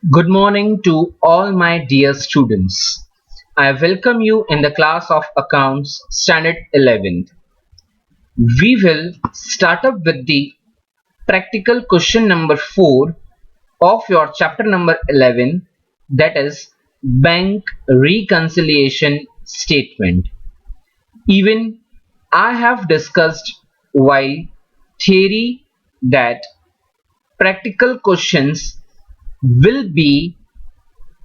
Good morning to all my dear students. I welcome you in the class of Accounts Standard 11th. We will start up with the practical question number 4 of your chapter number 11, that is Bank Reconciliation Statement. Even I have discussed while theory that practical questions will be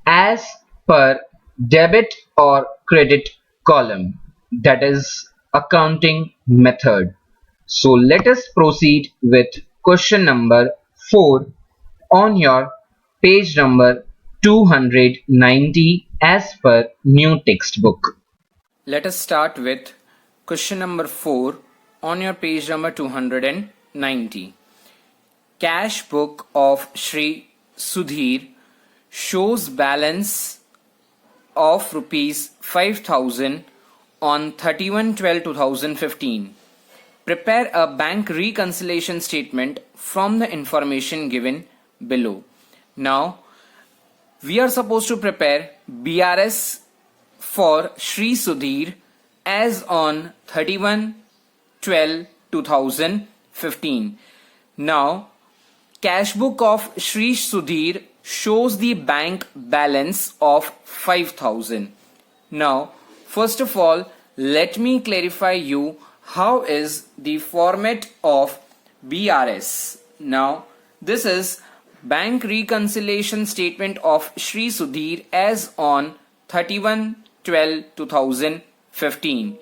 as per debit or credit column, that is accounting method. So let us proceed with question number 4 on your page number 290 as per new textbook. Let us start with question number 4 on your page number 290. Cash book of Shri Sudhir shows balance of rupees 5000 on 31/12/2015. Prepare a bank reconciliation statement from the information given below. Now, we are supposed to prepare BRS for Shri Sudhir as on 31/12/2015. Now, cash book of Shri Sudhir shows the bank balance of 5000. Now, first of all, let me clarify you how is the format of BRS. Now, this is bank reconciliation statement of Shri Sudhir as on 31/12/2015.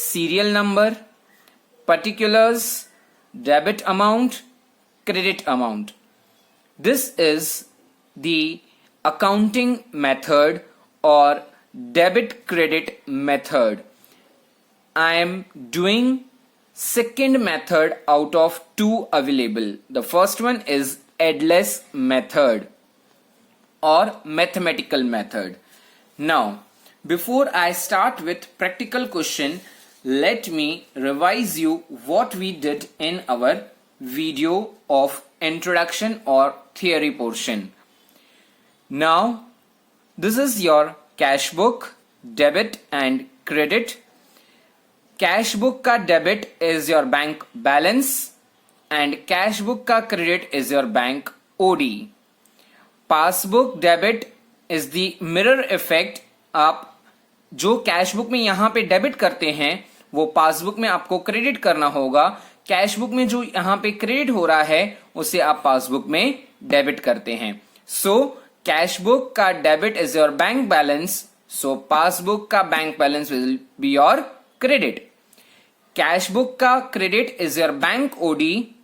Serial number, particulars, debit amount, credit amount. This is the accounting method or debit credit method. I am doing second method out of two available. The first one is headless method or mathematical method. Now, before I start with practical question, let me revise you what we did in our video of introduction or theory portion. Now, this is your cash book, debit and credit. Cash book का debit is your bank balance and cash book का credit is your bank OD. Passbook debit is the mirror effect. आप जो cash book में यहां पे debit करते हैं वो पासबुक में आपको क्रेडिट करना होगा. कैश बुक में जो यहां पे क्रेडिट हो रहा है उसे आप पासबुक में डेबिट करते हैं. सो कैश बुक का debit is your bank balance, so passbook का bank balance will be your credit. Cash book का credit is your bank OD,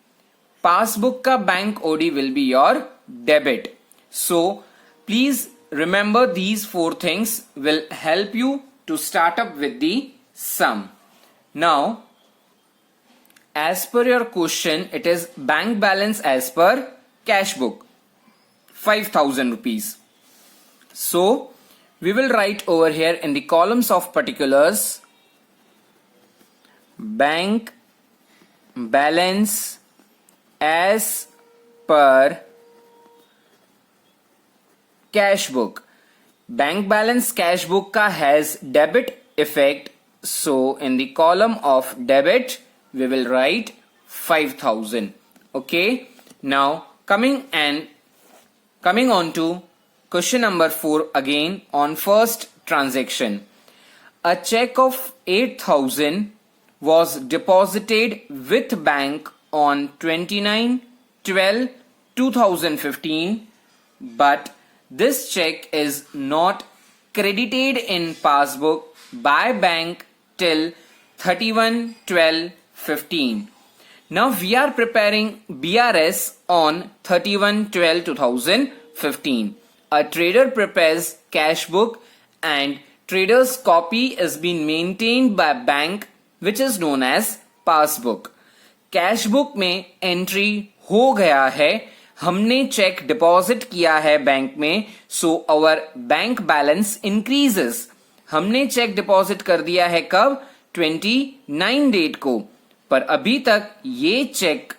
passbook का bank OD will be your debit. So, please remember these four things will help you to start up with the sum. Now, as per your question, it is bank balance as per cash book, 5000 rupees. So, we will write over here in the columns of particulars, bank balance as per cash book. Bank balance cash book का has debit effect, so in the column of debit we will write 5000. Okay, now coming on to question number 4 again on first transaction. A check of 8000 was deposited with bank on 29/12/2015, but this check is not credited in passbook by bank till 31/12/15. Now we are preparing BRS on 31/12/2015. A trader prepares cash book and trader's copy is being maintained by bank which is known as passbook. Cash book में entry हो गया है, हमने cheque deposit किया है bank में, so our bank balance increases. हमने cheque deposit कर दिया है कब? 29 डेट को, पर अभी तक ये cheque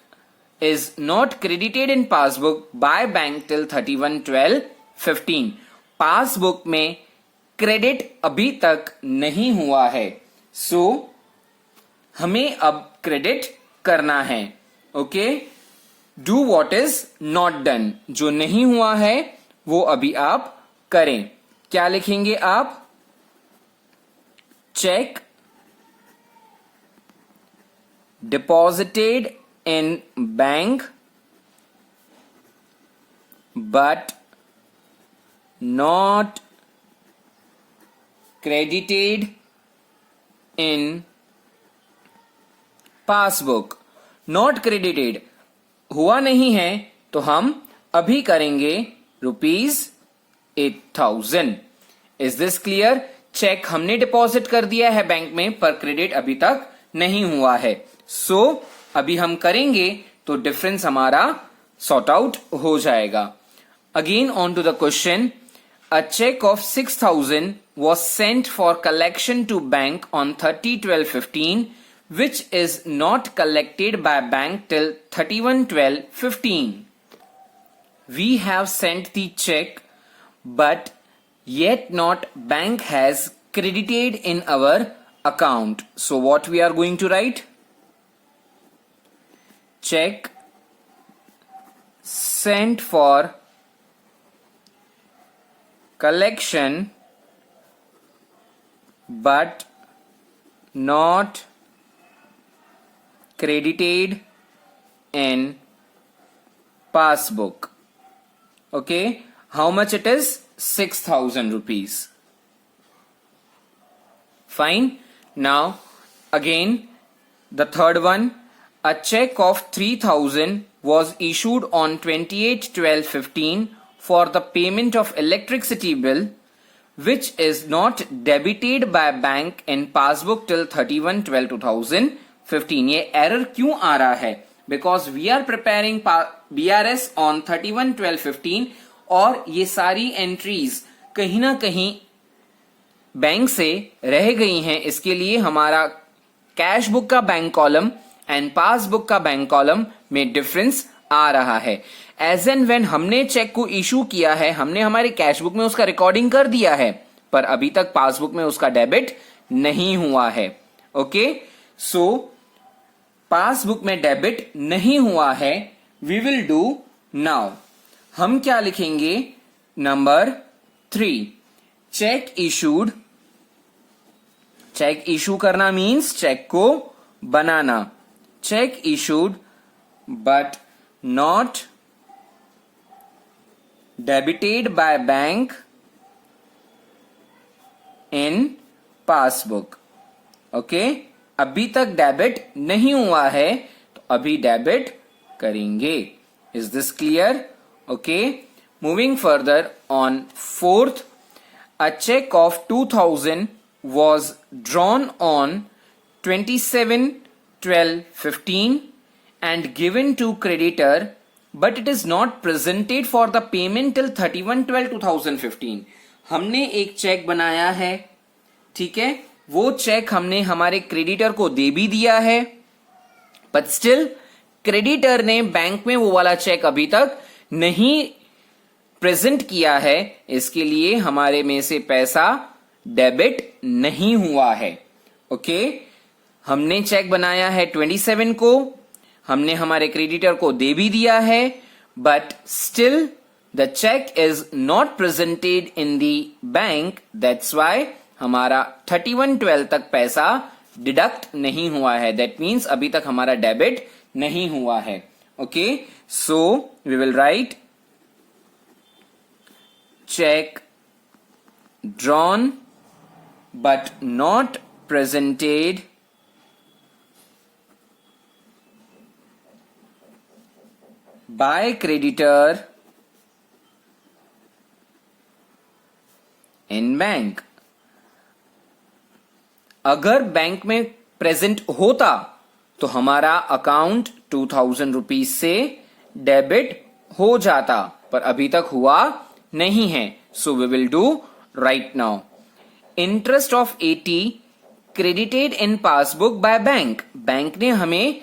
is not credited in passbook by bank till 31/12 15। Passbook में क्रेडिट अभी तक नहीं हुआ है, सो हमें अब क्रेडिट करना है। Okay, do what is not done, जो नहीं हुआ है वो अभी आप करें। क्या लिखेंगे आप? Cheque deposited in bank but not credited in passbook। not credited हुआ नहीं है तो हम अभी करेंगे ₹8,000। Is this clear? चेक हमने डिपॉजिट कर दिया है बैंक में, पर क्रेडिट अभी तक नहीं हुआ है। सो अभी हम करेंगे तो डिफरेंस हमारा सॉर्ट आउट हो जाएगा। Again on to the question, a cheque of 6,000 was sent for collection to bank on 30/12/15 which is not collected by bank till 31/12/15. We have sent the check but yet not bank has credited in our account. So what we are going to write? Check sent for collection but not credited in passbook. Okay, how much it is? 6,000 rupees. Fine. Now again the third one, a check of 3,000 was issued on 28/12/15 for the payment of electricity bill which is not debited by bank in passbook till 31/12/2015. ये error क्यों आ रहा है? Because we are preparing BRS on 31/12/15 और ये सारी entries कहीं ना कहीं बैंक से रह गई हैं। इसके लिए हमारा कैश बुक का बैंक कॉलम एंड पासबुक का बैंक कॉलम में डिफरेंस आ रहा है। एज एंड व्हेन हमने चेक को इशू किया है, हमने हमारे कैश बुक में उसका रिकॉर्डिंग कर दिया है, पर अभी तक पासबुक में उसका डेबिट नहीं हुआ है। ओके, सो पासबुक में डेबिट नहीं हुआ है। We will do now. हम क्या लिखेंगे? Number 3, cheque issued. Cheque issue करना मीन्स चेक को बनाना। Cheque issued but not debited by bank in passbook. Okay, अभी तक डेबिट नहीं हुआ है तो अभी डेबिट करेंगे। Is this clear? Okay, moving further on fourth, a check of 2,000 was drawn on 27/12/15 and given to creditor but it is not presented for the payment till 31/12/2015. हमने एक चेक बनाया है, ठीक है, वो चेक हमने हमारे क्रेडिटर को दे भी दिया है, बट स्टिल क्रेडिटर ने बैंक में वो वाला चेक अभी तक नहीं प्रेजेंट किया है। इसके लिए हमारे में से पैसा डेबिट नहीं हुआ है। ओके, हमने चेक बनाया है 27 को, हमने हमारे क्रेडिटर को दे भी दिया है, but still the cheque is not presented in the bank. That's why हमारा 31/12 तक पैसा डिडक्ट नहीं हुआ है। दैट मीन्स अभी तक हमारा डेबिट नहीं हुआ है। Okay, so we will write check drawn but not presented by creditor in bank। अगर बैंक में प्रेजेंट होता तो हमारा अकाउंट 2,000 रुपीज से डेबिट हो जाता, पर अभी तक हुआ नहीं है। So we will do right now. Interest of 80 credited in passbook by bank. Bank ने हमें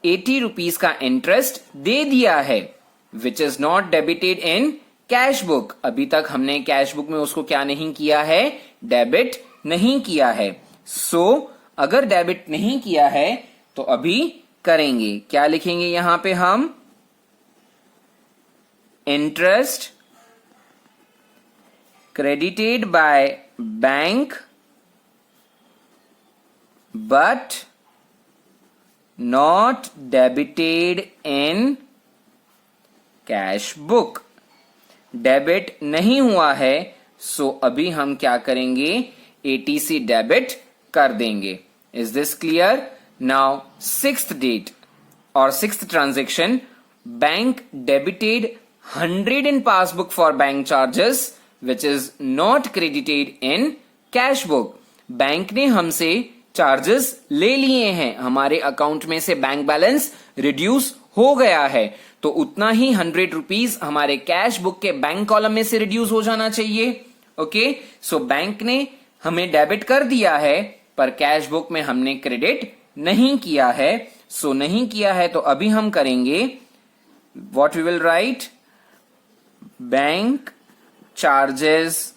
80 रुपीज का इंटरेस्ट दे दिया है, which is not debited in cash book, अभी तक हमने कैश बुक में उसको क्या नहीं किया है, डेबिट नहीं किया है। सो अगर डेबिट नहीं किया है तो अभी करेंगे, क्या लिखेंगे यहां पे हम, interest credited by bank but not debited in cash book। Debit नहीं हुआ है, सो अभी हम क्या करेंगे, एटीसी डेबिट कर देंगे। Is this clear? Now sixth date और sixth transaction, bank debited 100 in passbook for bank charges which is not credited in cash book। Bank ने हमसे चार्जेस ले लिए हैं, हमारे अकाउंट में से बैंक बैलेंस रिड्यूस हो गया है, तो उतना ही 100 रुपीज हमारे कैश बुक के बैंक कॉलम में से रिड्यूस हो जाना चाहिए। ओके, सो बैंक ने हमें डेबिट कर दिया है पर कैश बुक में हमने क्रेडिट नहीं किया है। सो नहीं किया है तो अभी हम करेंगे, what we will write, bank charges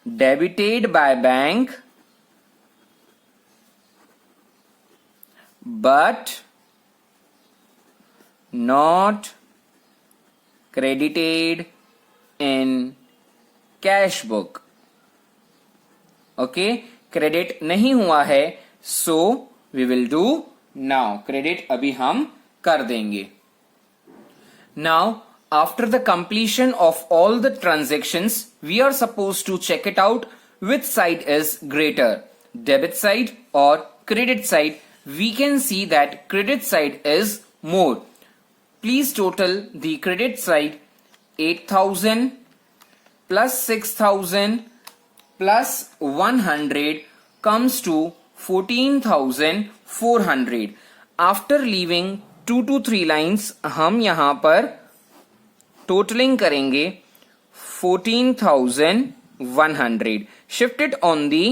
debited by bank but not credited in cash book। Okay, credit नहीं हुआ है, so we will do now, credit अभी हम कर देंगे। Now after the completion of all the transactions, we are supposed to check it out which side is greater, debit side or credit side. We can see that credit side is more. Please total the credit side, 8,000 plus 6,000 plus 100 comes to 14,400. After leaving 2 to 3 lines, हम यहाँ पर totalling करेंगे 14,100, shifted on the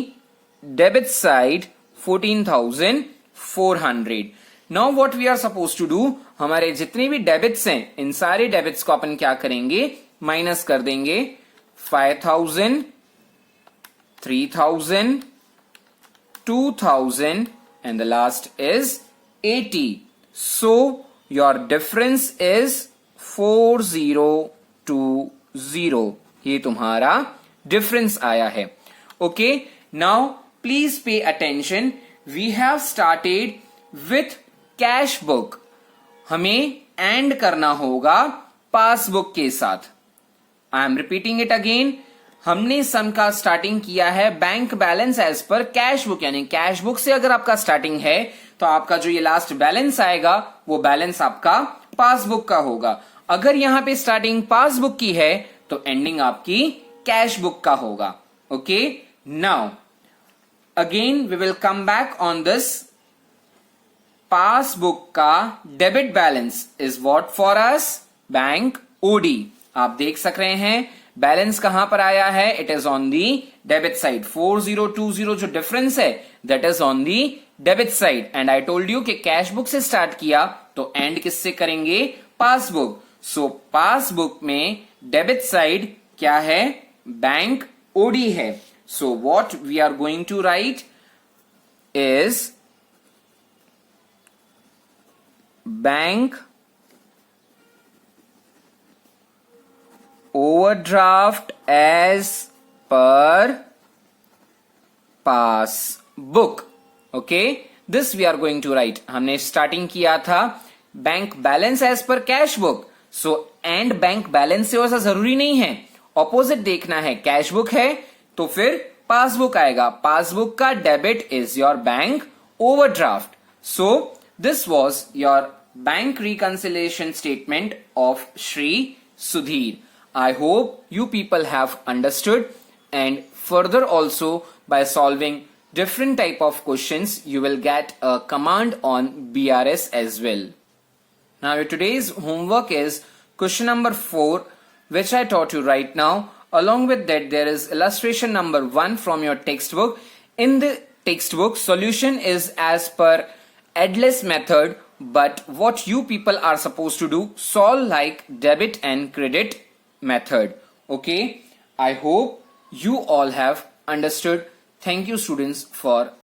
debit side 14,400। Now what we are supposed to do, हमारे जितने भी debits हैं इन सारे debits को अपन क्या करेंगे, माइनस कर देंगे, 5,000, 3,000, 2,000 and the last is 80। So your difference is 4020, ये तुम्हारा डिफरेंस आया है। Okay, now please pay attention, we have started with cash book, हमें एंड करना होगा पासबुक के साथ। I am repeating it again, हमने सम का स्टार्टिंग किया है bank balance as per cash book, यानी कैश बुक से अगर आपका स्टार्टिंग है तो आपका जो ये लास्ट बैलेंस आएगा वो बैलेंस आपका पासबुक का होगा। अगर यहां पे स्टार्टिंग पासबुक की है तो एंडिंग आपकी कैश बुक का होगा। Okay, now again we will come back on this. Passbook का debit balance is what for us, bank OD. आप देख सक रहे हैं बैलेंस कहां पर आया है, it is on the debit side. 4020 जो डिफरेंस है that is on the debit side. And I told you कि कैश बुक से स्टार्ट किया तो एंड किससे करेंगे, पासबुक। सो पासबुक में डेबिट साइड क्या है, बैंक ओडी है। So what we are going to write is bank overdraft as per passbook. Okay, this we are going to write. हमने स्टार्टिंग किया था bank balance as per cash book, so end bank balance से वैसा जरूरी नहीं है, opposite देखना है। कैश बुक है तो फिर पासबुक आएगा, पासबुक का debit is your bank overdraft. So this was your bank reconciliation statement of Shri Sudhir. I hope you people have understood, and further also by solving different type of questions you will get a command on BRS as well. Now today's homework is question number 4 which I taught you right now. Along with that there is illustration number 1 from your textbook. In the textbook solution is as per Edless method but what you people are supposed to do, solve like debit and credit method. Okay, I hope you all have understood. Thank you students for